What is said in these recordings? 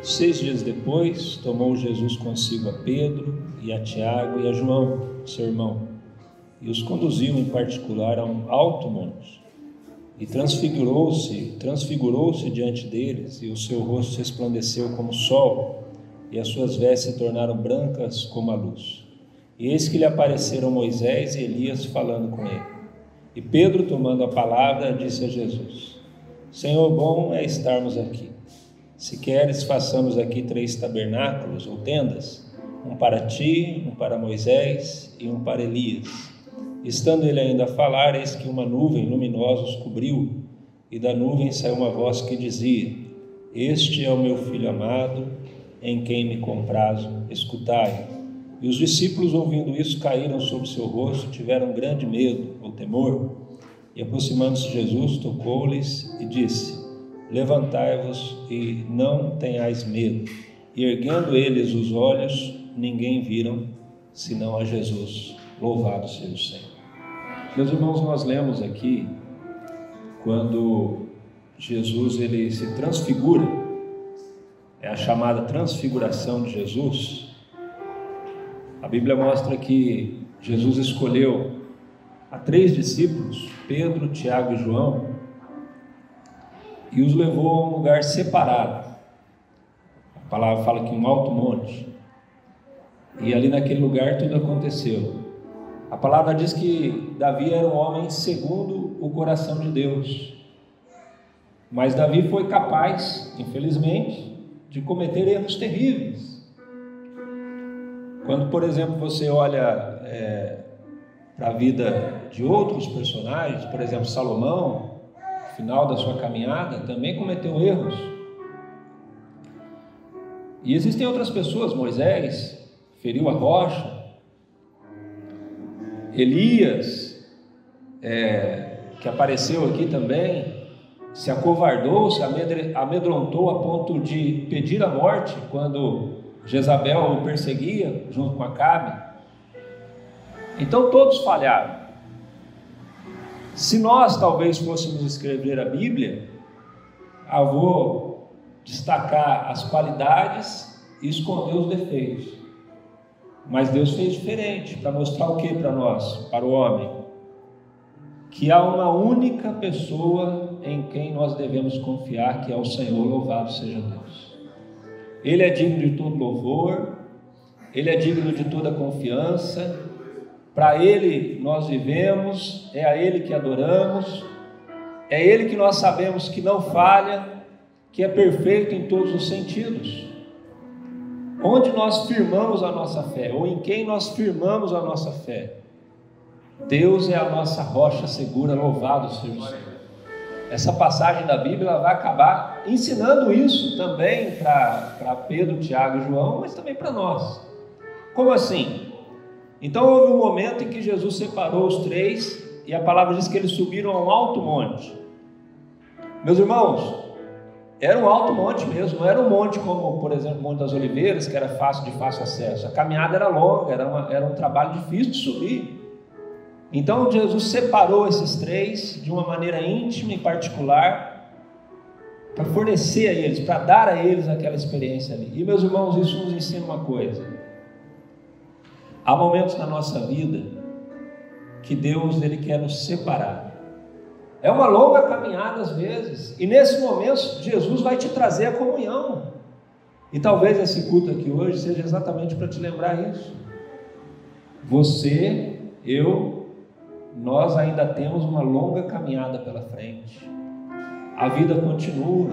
6 dias depois, tomou Jesus consigo a Pedro e a Tiago e a João, seu irmão, e os conduziu em particular a um alto monte. E transfigurou-se diante deles, e o seu rosto resplandeceu como o sol, e as suas vestes se tornaram brancas como a luz. E eis que lhe apareceram Moisés e Elias falando com ele. E Pedro, tomando a palavra, disse a Jesus: Senhor, bom é estarmos aqui. Se queres, façamos aqui 3 tabernáculos ou tendas, um para ti, um para Moisés e um para Elias. Estando ele ainda a falar, eis que uma nuvem luminosa os cobriu, e da nuvem saiu uma voz que dizia: Este é o meu filho amado, em quem me comprazo, escutai-o. E os discípulos, ouvindo isso, caíram sobre seu rosto, tiveram grande medo ou temor. E aproximando-se Jesus, tocou-lhes e disse: Levantai-vos e não tenhais medo. E erguendo eles os olhos, ninguém viram, senão a Jesus. Louvado seja o Senhor. Meus irmãos, nós lemos aqui, quando Jesus ele se transfigura, é a chamada transfiguração de Jesus. A Bíblia mostra que Jesus escolheu a 3 discípulos, Pedro, Tiago e João, e os levou a um lugar separado. A palavra fala que um alto monte, e ali naquele lugar tudo aconteceu. A palavra diz que Davi era um homem segundo o coração de Deus, mas Davi foi capaz, infelizmente, de cometer erros terríveis. Quando, por exemplo, você olha para a vida de outros personagens, por exemplo, Salomão, no final da sua caminhada, também cometeu erros. E existem outras pessoas, Moisés feriu a rocha, Elias, que apareceu aqui também, se acovardou, se amedrontou a ponto de pedir a morte quando Jezabel o perseguia junto com Acabe. Então todos falharam. Se nós talvez fôssemos escrever a Bíblia, eu vou destacar as qualidades e esconder os defeitos. Mas Deus fez diferente, para mostrar o que para nós, para o homem? Que há uma única pessoa em quem nós devemos confiar, que é o Senhor. Louvado seja Deus. Ele é digno de todo louvor, Ele é digno de toda confiança. Para Ele nós vivemos, é a Ele que adoramos, é Ele que nós sabemos que não falha, que é perfeito em todos os sentidos. Onde nós firmamos a nossa fé, ou em quem nós firmamos a nossa fé? Deus é a nossa rocha segura, louvado seja o Senhor. Essa passagem da Bíblia ela vai acabar ensinando isso também para Pedro, Tiago e João, mas também para nós. Como assim? Então houve um momento em que Jesus separou os 3, e a palavra diz que eles subiram a um alto monte. Meus irmãos, era um alto monte mesmo, não era um monte como, por exemplo, o Monte das Oliveiras, que era de fácil acesso. A caminhada era longa, era um trabalho difícil de subir. Então Jesus separou esses 3 de uma maneira íntima e particular, para fornecer a eles, para dar a eles aquela experiência ali. E meus irmãos, isso nos ensina uma coisa: há momentos na nossa vida que Deus ele quer nos separar. É uma longa caminhada às vezes, e nesse momento Jesus vai te trazer a comunhão. E talvez esse culto aqui hoje seja exatamente para te lembrar isso. Você, nós ainda temos uma longa caminhada pela frente. A vida continua.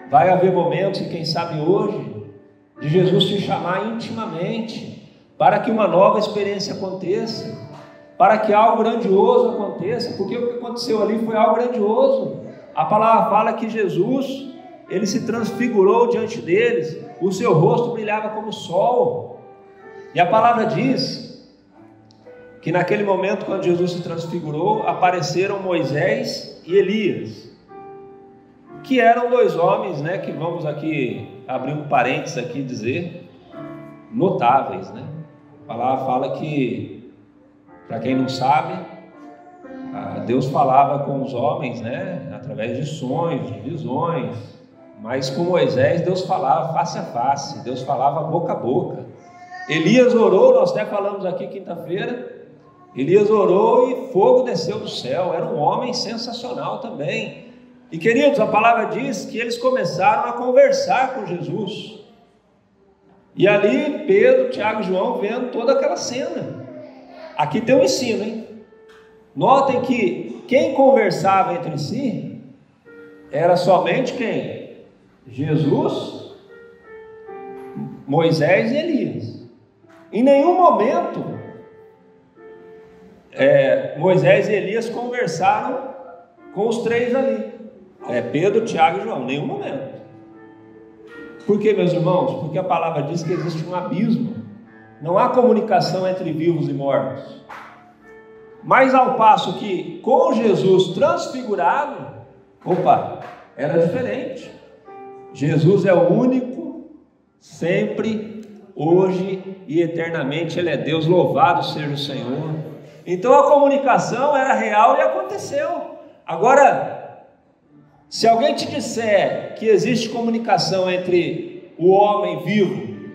Vai haver momentos, e quem sabe hoje, de Jesus te chamar intimamente, para que uma nova experiência aconteça, para que algo grandioso aconteça, porque o que aconteceu ali foi algo grandioso. A palavra fala que Jesus, ele se transfigurou diante deles, o seu rosto brilhava como o sol, e a palavra diz que naquele momento, quando Jesus se transfigurou, apareceram Moisés e Elias, que eram 2 homens, que vamos aqui abrir um parênteses aqui e dizer, notáveis, A palavra fala que, para quem não sabe, Deus falava com os homens, através de sonhos, de visões, Mas com Moisés Deus falava face a face, Deus falava boca a boca. Elias orou, nós até falamos aqui quinta-feira, Elias orou e fogo desceu do céu, era um homem sensacional também. E queridos, a palavra diz que eles começaram a conversar com Jesus. E ali Pedro, Tiago e João vendo toda aquela cena. Aqui tem um ensino, hein? Notem que quem conversava entre si era somente quem? Jesus, Moisés e Elias. Em nenhum momento Moisés e Elias conversaram com os três ali. Pedro, Tiago e João, em nenhum momento. Por quê, meus irmãos? Porque a palavra diz que existe um abismo. Não há comunicação entre vivos e mortos. Mas ao passo que com Jesus transfigurado, era diferente. Jesus é o único, sempre, hoje e eternamente, Ele é Deus, louvado seja o Senhor. Então a comunicação era real e aconteceu. Agora, se alguém te disser que existe comunicação entre o homem vivo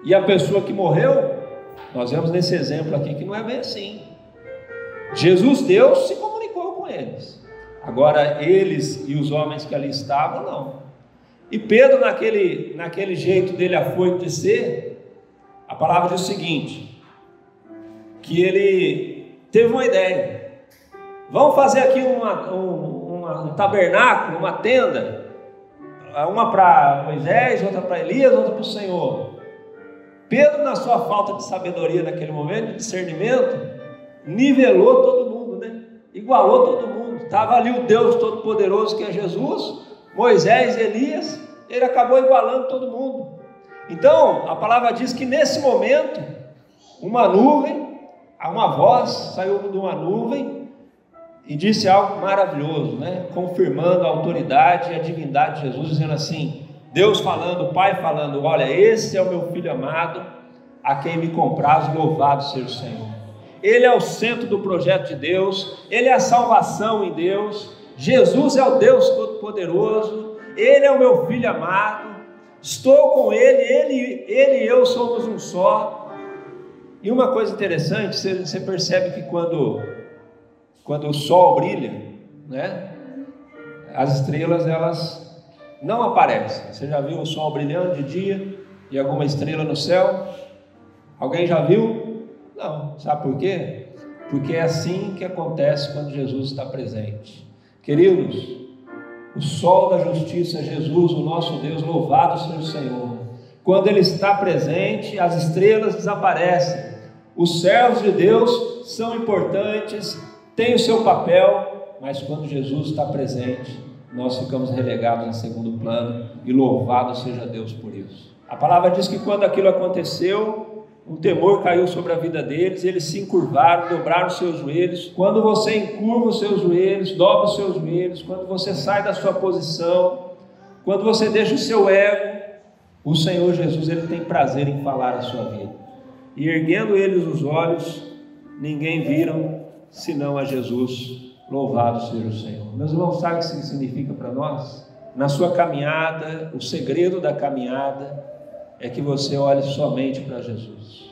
e a pessoa que morreu, nós vemos nesse exemplo aqui que não é bem assim. Jesus, Deus, se comunicou com eles. Agora eles e os homens que ali estavam, não. E Pedro, naquele jeito dele afoito de ser, a palavra diz o seguinte, que ele teve uma ideia. Vamos fazer aqui um tabernáculo, uma tenda, uma para Moisés, outra para Elias, outra para o Senhor. Pedro, na sua falta de sabedoria naquele momento, de discernimento, nivelou todo mundo, né? Igualou todo mundo. Estava ali o Deus Todo-Poderoso que é Jesus, Moisés e Elias, ele acabou igualando todo mundo. Então, a palavra diz que nesse momento, uma voz saiu de uma nuvem e disse algo maravilhoso, né? Confirmando a autoridade e a divindade de Jesus, dizendo assim, Deus falando, o Pai falando, olha, esse é o meu Filho amado, a quem me compraz, louvado seja o Senhor. Ele é o centro do projeto de Deus, Ele é a salvação em Deus, Jesus é o Deus Todo-Poderoso, Ele é o meu Filho amado, estou com Ele e eu somos um só. E uma coisa interessante, você percebe que quando o sol brilha, né, as estrelas elas não aparecem. Você já viu o sol brilhando de dia e alguma estrela no céu? Alguém já viu? Não. Sabe por quê? Porque é assim que acontece quando Jesus está presente. Queridos, o sol da justiça, Jesus, o nosso Deus, louvado seja o Senhor. Quando Ele está presente, as estrelas desaparecem. Os servos de Deus são importantes, têm o seu papel, mas quando Jesus está presente, nós ficamos relegados em segundo plano, e louvado seja Deus por isso. A palavra diz que quando aquilo aconteceu, um temor caiu sobre a vida deles, eles se encurvaram, dobraram os seus joelhos. Quando você encurva os seus joelhos, dobra os seus joelhos, quando você sai da sua posição, quando você deixa o seu ego, o Senhor Jesus, Ele tem prazer em falar a sua vida. E erguendo eles os olhos, ninguém viram, senão a Jesus, louvado seja o Senhor. Meus irmãos, sabe o que isso significa para nós? Na sua caminhada, o segredo da caminhada é que você olhe somente para Jesus.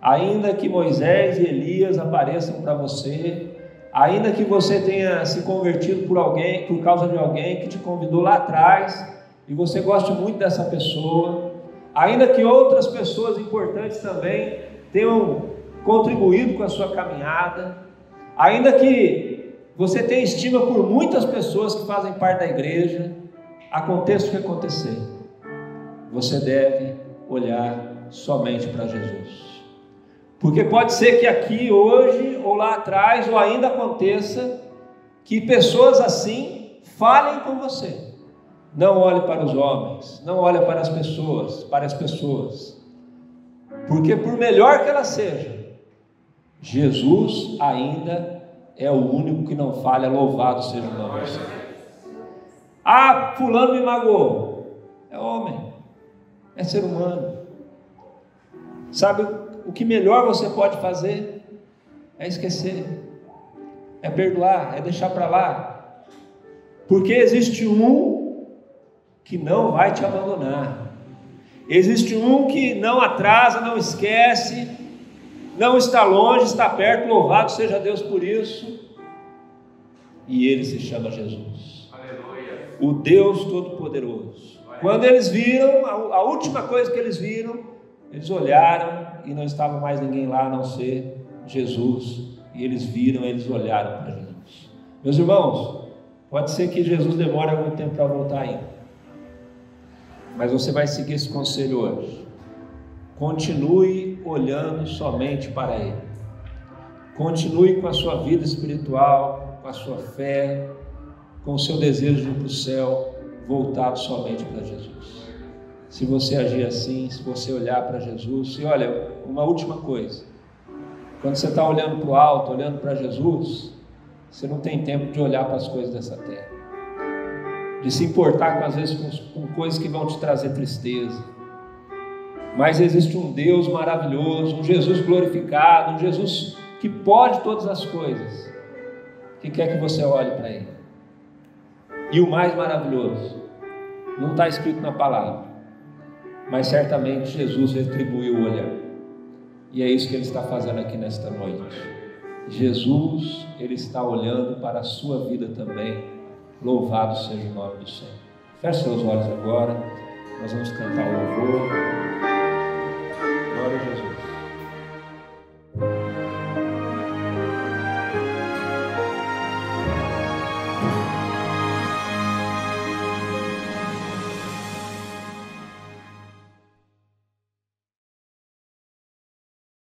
Ainda que Moisés e Elias apareçam para você, ainda que você tenha se convertido por causa de alguém que te convidou lá atrás, e você goste muito dessa pessoa, ainda que outras pessoas importantes também tenham contribuído com a sua caminhada, ainda que você tenha estima por muitas pessoas que fazem parte da igreja, aconteça o que acontecer, você deve olhar somente para Jesus. Porque pode ser que aqui, hoje, ou lá atrás, ou ainda aconteça, que pessoas assim falem com você. Não olhe para os homens, não olhe para as pessoas, porque por melhor que ela seja, Jesus ainda é o único que não falha, louvado seja o nome do Senhor. Ah, fulano me magoou, é homem, é ser humano. Sabe o que melhor você pode fazer? É esquecer, é perdoar, é deixar para lá, porque existe um que não vai te abandonar. Existe um que não atrasa, não esquece, não está longe, está perto, louvado seja Deus por isso. E ele se chama Jesus. Aleluia. O Deus Todo-Poderoso. Quando eles viram, a última coisa que eles viram, eles olharam e não estava mais ninguém lá a não ser Jesus. E eles viram, eles olharam para Jesus. Meus irmãos, pode ser que Jesus demore algum tempo para voltar ainda, mas você vai seguir esse conselho hoje. Continue olhando somente para Ele. Continue com a sua vida espiritual, com a sua fé, com o seu desejo de ir para o céu, voltado somente para Jesus. Se você agir assim, se você olhar para Jesus, e olha, uma última coisa, quando você está olhando para o alto, olhando para Jesus, você não tem tempo de olhar para as coisas dessa terra, de se importar às vezes com coisas que vão te trazer tristeza. Mas existe um Deus maravilhoso, um Jesus glorificado, um Jesus que pode todas as coisas, que quer que você olhe para Ele. E o mais maravilhoso, não está escrito na palavra, mas certamente Jesus retribuiu o olhar, e é isso que Ele está fazendo aqui nesta noite. Jesus, Ele está olhando para a sua vida também. Louvado seja o nome do Senhor. Feche seus olhos agora, nós vamos cantar o louvor. Glória a Jesus.